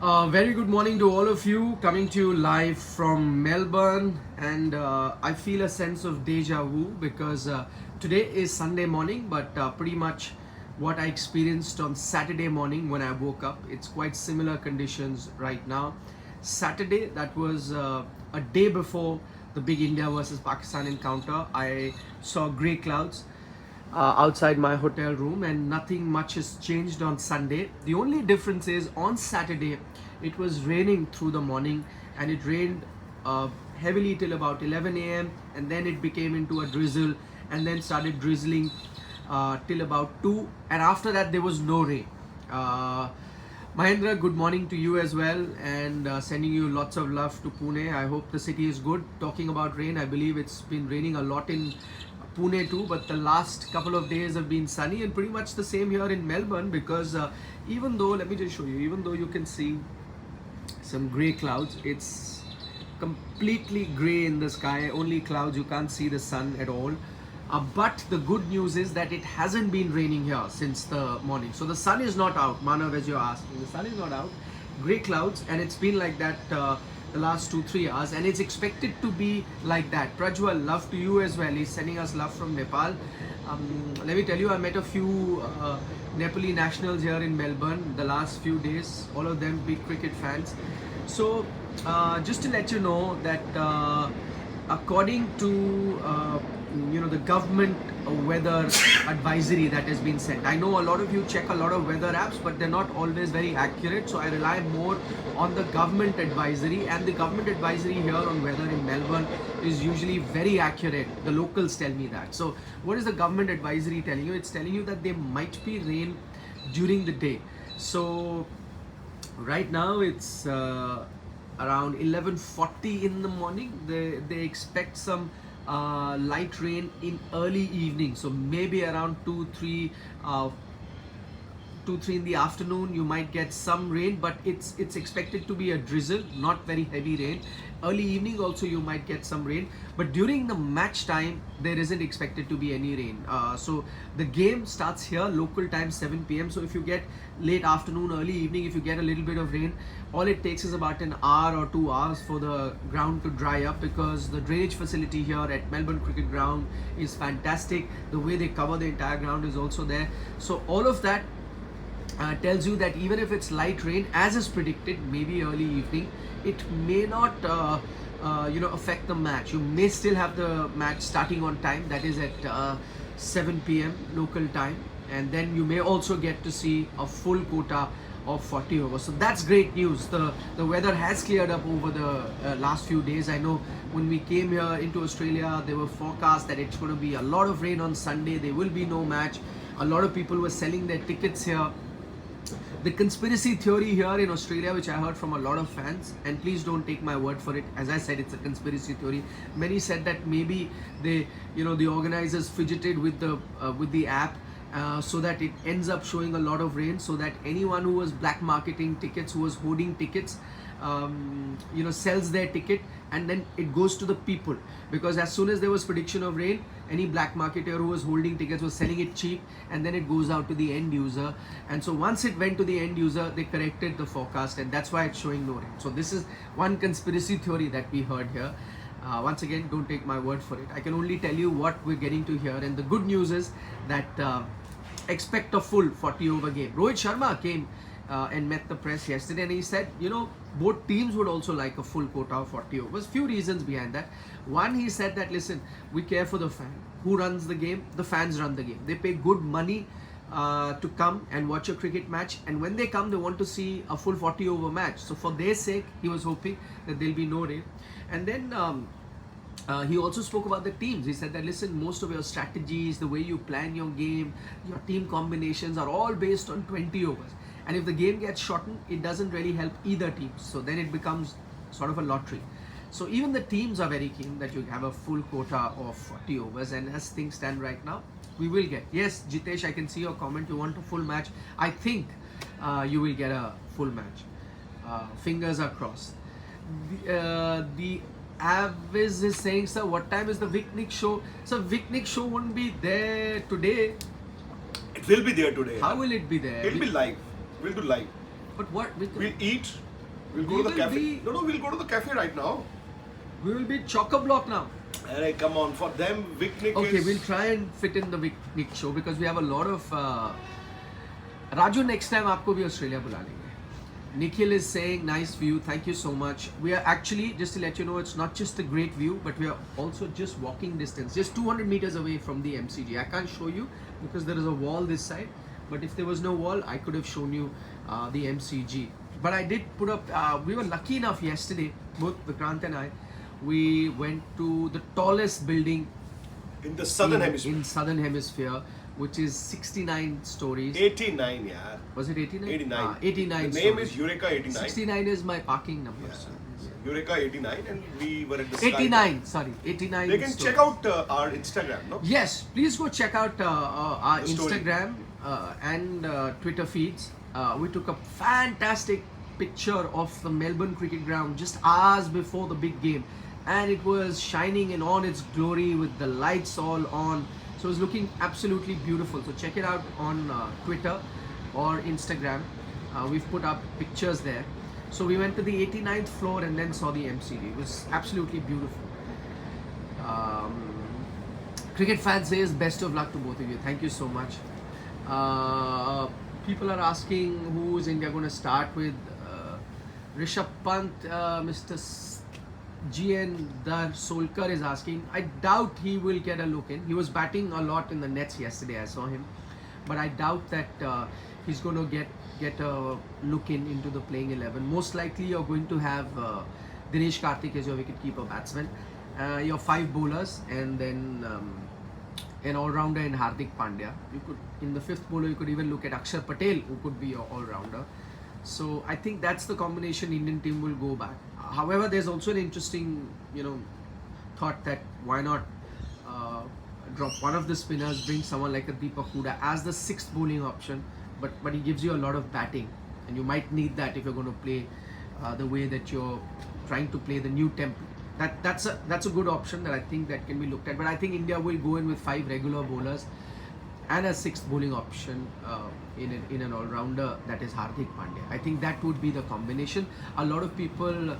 Very good morning to all of you, coming to you live from Melbourne, and I feel a sense of deja vu because today is Sunday morning, but pretty much what I experienced on Saturday morning when I woke up. It's quite similar conditions right now. Saturday, that was a day before the big India versus Pakistan encounter. I saw grey clouds outside my hotel room, and nothing much has changed on Sunday. The only difference is on Saturday it was raining through the morning, and it rained heavily till about 11 a.m. and then it became into a drizzle and then started drizzling till about 2, and after that there was no rain. Mahendra, good morning to you as well, and sending you lots of love to Pune. I hope the city is good. Talking about rain, I believe it's been raining a lot in Pune too, but the last couple of days have been sunny, and pretty much the same here in Melbourne because even though, let me just show you, even though you can see some grey clouds, it's completely grey in the sky, only clouds, you can't see the sun at all. But the good news is that it hasn't been raining here since the morning. So the sun is not out, Manav, as you're asking. The sun is not out, grey clouds, and it's been like that the last 2-3 hours, and it's expected to be like that. Prajwal, love to you as well. He's sending us love from Nepal. Let me tell you, I met a few Nepali nationals here in Melbourne the last few days, all of them big cricket fans. So just to let you know that according to the government weather advisory that has been sent. I know a lot of you check a lot of weather apps, but they're not always very accurate, so I rely more on the government advisory, and the government advisory here on weather in Melbourne is usually very accurate. The locals tell me that. So what is the government advisory telling you? It's telling you that there might be rain during the day. So right now it's around 11:40 in the morning. They expect some light rain in early evening, so maybe around 2-3 in the afternoon you might get some rain, but it's expected to be a drizzle, not very heavy rain. Early evening also you might get some rain, but during the match time there isn't expected to be any rain. So the game starts here local time 7 p.m. so if you get late afternoon, early evening, if you get a little bit of rain, all it takes is about an hour or 2 hours for the ground to dry up, because the drainage facility here at Melbourne Cricket Ground is fantastic. The way they cover the entire ground is also there. So all of that tells you that even if it's light rain as is predicted, maybe early evening, it may not affect the match. You may still have the match starting on time, that is at 7 p.m. local time, and then you may also get to see a full quota of 40 overs. So that's great news. The weather has cleared up over the last few days. I know when we came here into Australia, there were forecasts that it's going to be a lot of rain on Sunday, there will be no match. A lot of people were selling their tickets here. The conspiracy theory here in Australia, which I heard from a lot of fans, and please don't take my word for it, as I said, it's a conspiracy theory. Many said that maybe the organizers fidgeted with the app so that it ends up showing a lot of rain, so that anyone who was black marketing tickets, who was hoarding tickets, sells their ticket, and then it goes to the people, because as soon as there was prediction of rain, any black marketer who was holding tickets was selling it cheap, and then it goes out to the end user. And so once it went to the end user, they corrected the forecast, and that's why it's showing no rain. So this is one conspiracy theory that we heard here. Once again, don't take my word for it. I can only tell you what we're getting to hear, and the good news is that expect a full 40 over game. Rohit Sharma came and met the press yesterday, and he said, both teams would also like a full quota of 40 overs. Few reasons behind that. One, he said that, listen, we care for the fan. Who runs the game? The fans run the game. They pay good money to come and watch a cricket match, and when they come, they want to see a full 40 over match. So for their sake, he was hoping that there'll be no rain. And then he also spoke about the teams. He said that, listen, most of your strategies, the way you plan your game, your team combinations are all based on 20 overs. And if the game gets shortened, it doesn't really help either team. So then it becomes sort of a lottery. So even the teams are very keen that you have a full quota of 40 overs. And as things stand right now, we will get. Yes, Jitesh, I can see your comment. You want a full match. I think you will get a full match. Fingers are crossed. The Aviz is saying, sir, what time is the Vic Nick show? So Vic Nick show won't be there today. It will be there today. How will it be there? It'll be live. We'll do live. But what? We'll eat We'll go to the cafe. No, we'll go to the cafe right now. We will be chock-a-block now. Alright, come on. For them, Vic Okay, we'll try and fit in the Vic show because we have a lot of... Raju, next time आपको भी Australia बुला लेंगे. Nikhil is saying, nice view, thank you so much. We are actually, just to let you know, it's not just a great view, but we are also just walking distance, just 200 meters away from the MCG. I can't show you because there is a wall this side, but if there was no wall, I could have shown you the MCG. But I did put up, we were lucky enough yesterday, both Vikrant and I, we went to the tallest building in the southern hemisphere. In southern hemisphere, which is 69 stories. 89, yeah. Was it 89? 89. 89 The name stories. is Eureka 89. 69 is my parking number. Yeah. So. Eureka 89 and we were at the 89, sorry, 89. They can check out our Instagram, no? Yes, please go check out our The story. Instagram and Twitter feeds. We took a fantastic picture of the Melbourne cricket ground just hours before the big game. And it was shining in all its glory with the lights all on. So it was looking absolutely beautiful. So check it out on Twitter or Instagram. We've put up pictures there. So we went to the 89th floor and then saw the MCD. It was absolutely beautiful. Cricket fans says best of luck to both of you. Thank you so much. People are asking who is India going to start with. Rishabh Pant, Mr. GN Dar Solkar is asking. I doubt he will get a look in. He was batting a lot in the nets yesterday. I saw him, but I doubt that he's going to get a look into the playing 11. Most likely, you're going to have Dinesh Karthik as your wicketkeeper batsman, your 5 bowlers, and then an all-rounder in Hardik Pandya. You could, in the 5th bowler, you could even look at Akshar Patel, who could be your all-rounder. So I think that's the combination Indian team will go back. However, there's also an interesting, thought that why not drop one of the spinners, bring someone like a Deepak Hooda as the 6th bowling option, but he gives you a lot of batting, and you might need that if you're going to play the way that you're trying to play the new template. That's a good option that I think that can be looked at. But I think India will go in with 5 regular bowlers and a 6th bowling option in an all-rounder, that is Hardik Pandya. I think that would be the combination. A lot of people,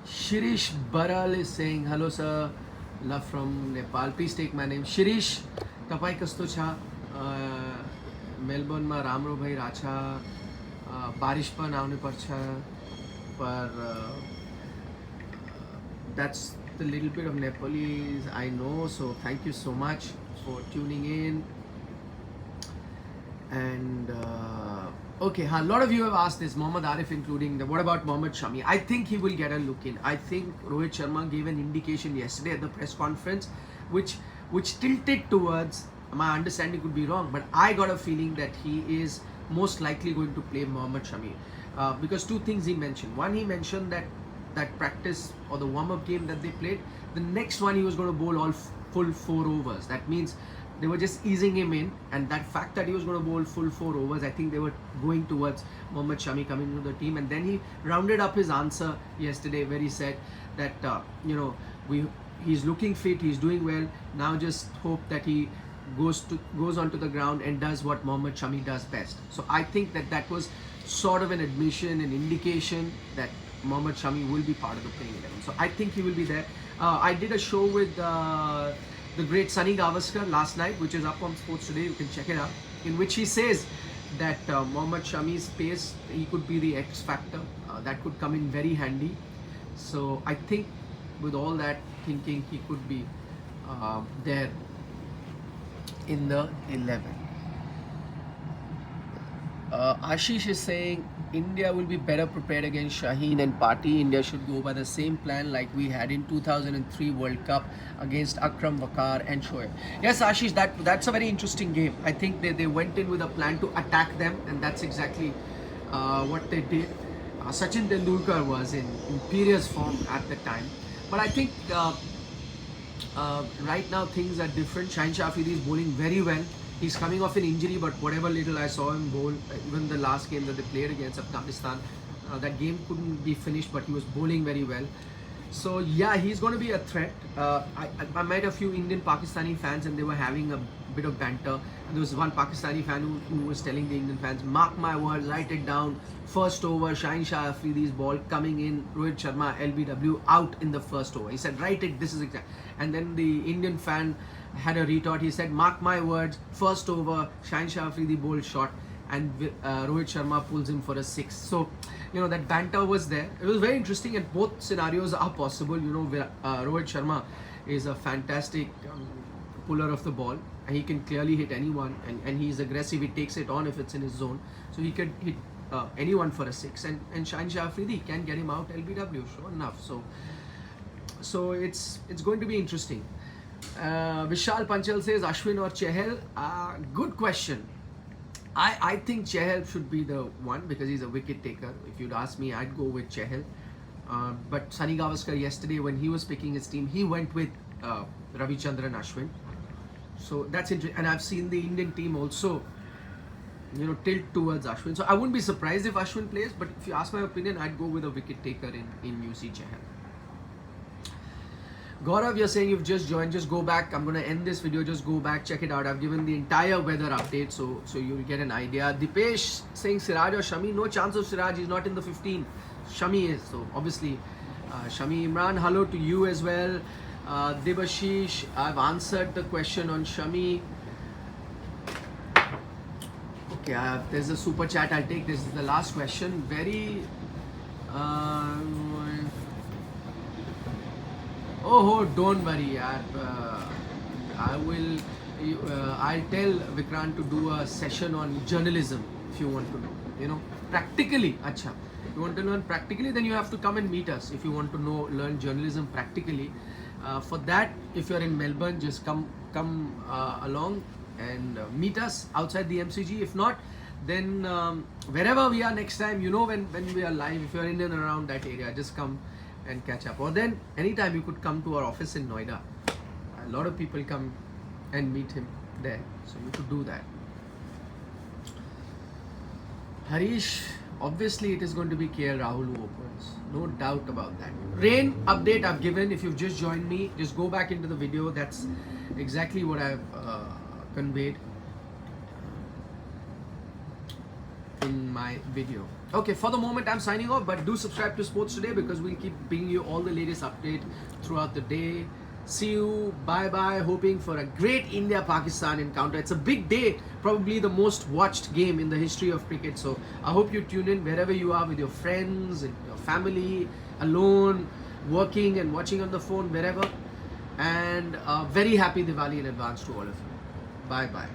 Shirish Baral is saying, hello sir, love from Nepal. Please take my name. Shirish, tapai kasto cha? Melbourne ma Ramro bhai racha, barish pan aune parcha, par that's the little bit of Nepalese I know, so thank you so much for tuning in. And okay, a lot of you have asked this, Mohammad Arif including, what about Mohammad Shami? I think he will get a look in. I think Rohit Sharma gave an indication yesterday at the press conference which tilted towards, my understanding could be wrong, but I got a feeling that he is most likely going to play Mohammad Shami because 2 things he mentioned. One, he mentioned that practice or the warm-up game that they played, the next one he was going to bowl all full 4 overs. That means they were just easing him in, and that fact that he was going to bowl full 4 overs, I think they were going towards Mohammad Shami coming into the team. And then he rounded up his answer yesterday where he said that he's looking fit, he's doing well, now just hope that he goes onto the ground and does what Mohammad Shami does best. So I think that was sort of an admission, an indication that Mohammad Shami will be part of the playing 11. So I think he will be there. I did a show with the great Sunny Gavaskar last night, which is up on Sports Today. You can check it out. In which he says that Mohammad Shami's pace, he could be the X factor. That could come in very handy. So I think with all that thinking, he could be there in the 11. Ashish is saying India will be better prepared against Shaheen and Pati. India should go by the same plan like we had in 2003 World Cup against Akram Wakar and Shoaib. Yes, Ashish, that's a very interesting game. I think they went in with a plan to attack them, and that's exactly what they did. Sachin Tendulkar was in imperious form at the time. But I think right now things are different. Shaheen Shah Afridi is bowling very well. He's coming off an injury, but whatever little I saw him bowl, even the last game that they played against Afghanistan, that game couldn't be finished, but he was bowling very well. So yeah, he's going to be a threat. I met a few Indian Pakistani fans and they were having a bit of banter. There was one Pakistani fan who was telling the Indian fans, mark my words, write it down. First over, Shaheen Shah Afridi's ball coming in, Rohit Sharma, LBW out in the first over. He said, write it, this is exact. And then the Indian fan had a retort. He said, mark my words, first over, Shaheen Shah Afridi bowled shot and Rohit Sharma pulls him for a 6. So, you know, that banter was there. It was very interesting and both scenarios are possible. You know, Rohit Sharma is a fantastic puller of the ball and he can clearly hit anyone and he's aggressive. He takes it on if it's in his zone. So he could hit anyone for a 6 and Shaheen Shah Afridi can get him out LBW, sure enough. So it's going to be interesting. Vishal Panchal says Ashwin or Chahal. Good question. I think Chahal should be the one because he's a wicket taker. If you'd ask me, I'd go with Chahal. But Sunny Gavaskar yesterday, when he was picking his team, he went with Ravichandran Ashwin. So that's interesting. And I've seen the Indian team also, you know, tilt towards Ashwin. So I wouldn't be surprised if Ashwin plays. But if you ask my opinion, I'd go with a wicket taker in UC Chahal. Gaurav, you're saying you've just joined, just go back. I'm going to end this video, just go back, check it out. I've given the entire weather update, so you'll get an idea. Dipesh saying Siraj or Shami, no chance of Siraj, he's not in the 15. Shami is, so obviously Shami. Imran, hello to you as well. Debashish, I've answered the question on Shami. Okay, there's a super chat I'll take. This is the last question. Very... Oh, don't worry, yaar. I'll tell Vikrant to do a session on journalism if you want to know. You know, practically. Acha. If you want to learn practically, then you have to come and meet us. If you want to learn journalism practically, for that, if you're in Melbourne, just come along and meet us outside the MCG. If not, then wherever we are next time, you know, when we are live, if you're in and around that area, just come and catch up. Or then anytime you could come to our office in Noida. A lot of people come and meet him there, so you could do that. Harish, obviously it is going to be KL Rahul who opens, no doubt about that. Rain update I've given. If you've just joined me, just go back into the video. That's exactly what I've conveyed in my video. Okay, for the moment I'm signing off, but do subscribe to Sports Today because we'll keep bringing you all the latest update throughout the day. See you, bye bye, hoping for a great India-Pakistan encounter. It's a big day, probably the most watched game in the history of cricket. So I hope you tune in wherever you are, with your friends, and your family, alone, working and watching on the phone, wherever. And very happy Diwali in advance to all of you. Bye bye.